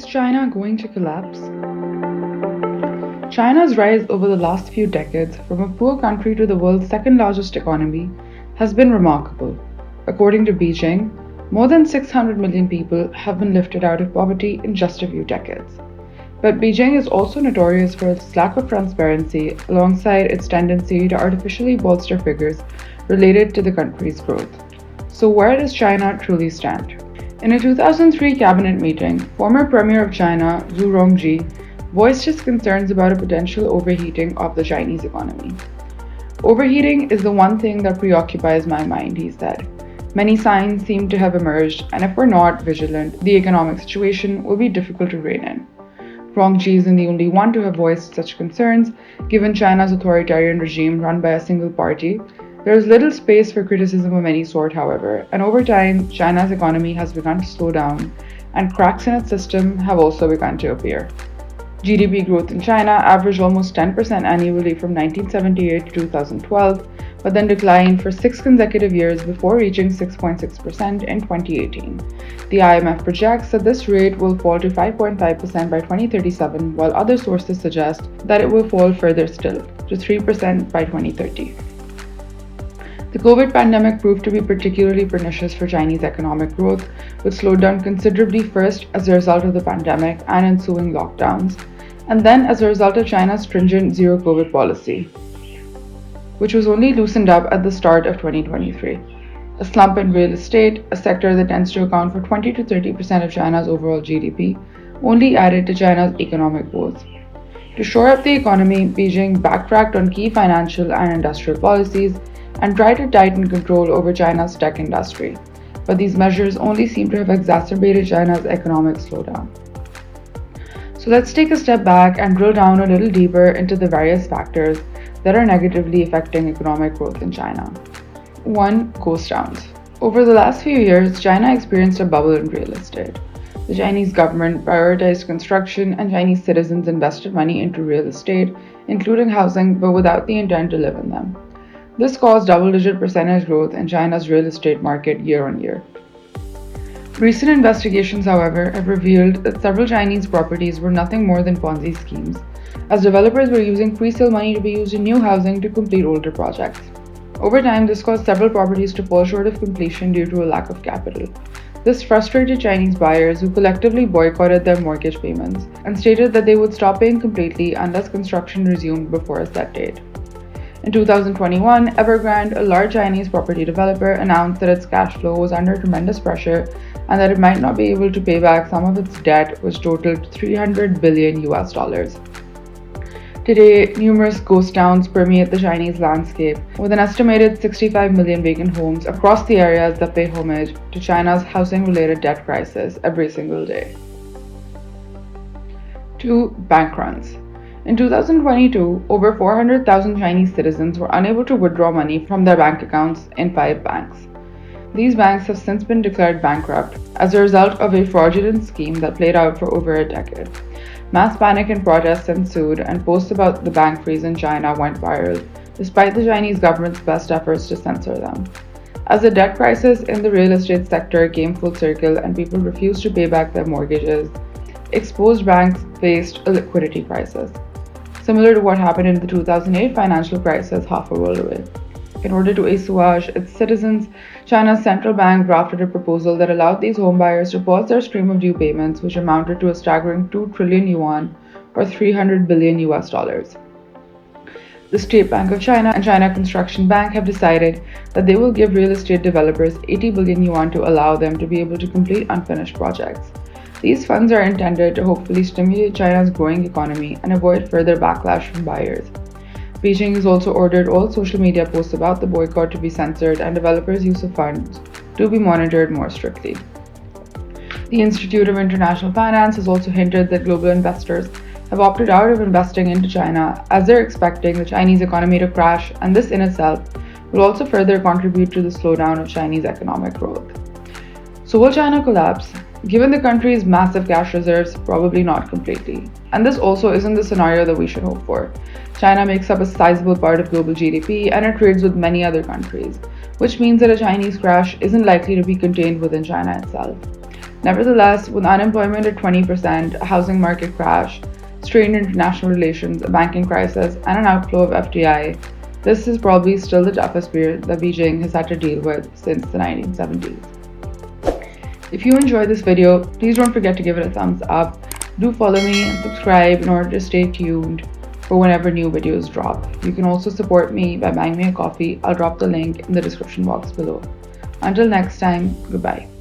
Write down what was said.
Is China going to collapse? China's rise over the last few decades from a poor country to the world's second largest economy has been remarkable. According to Beijing, more than 600 million people have been lifted out of poverty in just a few decades. But Beijing is also notorious for its lack of transparency alongside its tendency to artificially bolster figures related to the country's growth. So where does China truly stand? In a 2003 cabinet meeting, former Premier of China, Zhu Rongji, voiced his concerns about a potential overheating of the Chinese economy. Overheating is the one thing that preoccupies my mind, he said. Many signs seem to have emerged, and if we're not vigilant, the economic situation will be difficult to rein in. Rongji isn't the only one to have voiced such concerns. Given China's authoritarian regime run by a single party, there is little space for criticism of any sort, however, and over time, China's economy has begun to slow down, and cracks in its system have also begun to appear. GDP growth in China averaged almost 10% annually from 1978 to 2012, but then declined for 6 consecutive years before reaching 6.6% in 2018. The IMF projects that this rate will fall to 5.5% by 2037, while other sources suggest that it will fall further still, to 3% by 2030. The COVID pandemic proved to be particularly pernicious for Chinese economic growth, which slowed down considerably first as a result of the pandemic and ensuing lockdowns, and then as a result of China's stringent zero-COVID policy, which was only loosened up at the start of 2023. A slump in real estate, a sector that tends to account for 20 to 30% of China's overall GDP, only added to China's economic woes. To shore up the economy, Beijing backtracked on key financial and industrial policies and tried to tighten control over China's tech industry. But these measures only seem to have exacerbated China's economic slowdown. So let's take a step back and drill down a little deeper into the various factors that are negatively affecting economic growth in China. 1. Ghost towns. Over the last few years, China experienced a bubble in real estate. The Chinese government prioritized construction, and Chinese citizens invested money into real estate, including housing, but without the intent to live in them. This caused double-digit percentage growth in China's real estate market year on year. Recent investigations, however, have revealed that several Chinese properties were nothing more than Ponzi schemes, as developers were using pre-sale money to be used in new housing to complete older projects. Over time, this caused several properties to fall short of completion due to a lack of capital. This frustrated Chinese buyers, who collectively boycotted their mortgage payments and stated that they would stop paying completely unless construction resumed before a set date. In 2021, Evergrande, a large Chinese property developer, announced that its cash flow was under tremendous pressure and that it might not be able to pay back some of its debt, which totaled $300 billion. Today, numerous ghost towns permeate the Chinese landscape, with an estimated 65 million vacant homes across the areas that pay homage to China's housing-related debt crisis every single day. 2. Bank runs. In 2022, over 400,000 Chinese citizens were unable to withdraw money from their bank accounts in 5 banks. These banks have since been declared bankrupt as a result of a fraudulent scheme that played out for over a decade. Mass panic and protests ensued, and posts about the bank freeze in China went viral, despite the Chinese government's best efforts to censor them. As the debt crisis in the real estate sector came full circle and people refused to pay back their mortgages, exposed banks faced a liquidity crisis, similar to what happened in the 2008 financial crisis half a world away. In order to assuage its citizens, China's central bank drafted a proposal that allowed these homebuyers to pause their stream of due payments, which amounted to a staggering 2 trillion yuan, or $300 billion. The State Bank of China and China Construction Bank have decided that they will give real estate developers 80 billion yuan to allow them to be able to complete unfinished projects. These funds are intended to hopefully stimulate China's growing economy and avoid further backlash from buyers. Beijing has also ordered all social media posts about the boycott to be censored and developers' use of funds to be monitored more strictly. The Institute of International Finance has also hinted that global investors have opted out of investing into China as they're expecting the Chinese economy to crash, and this in itself will also further contribute to the slowdown of Chinese economic growth. So will China collapse? Given the country's massive cash reserves, probably not completely. And this also isn't the scenario that we should hope for. China makes up a sizable part of global GDP and it trades with many other countries, which means that a Chinese crash isn't likely to be contained within China itself. Nevertheless, with unemployment at 20%, a housing market crash, strained international relations, a banking crisis, and an outflow of FDI, this is probably still the toughest period that Beijing has had to deal with since the 1970s. If you enjoyed this video, please don't forget to give it a thumbs up. Do follow me and subscribe in order to stay tuned for whenever new videos drop. You can also support me by buying me a coffee. I'll drop the link in the description box below. Until next time, goodbye.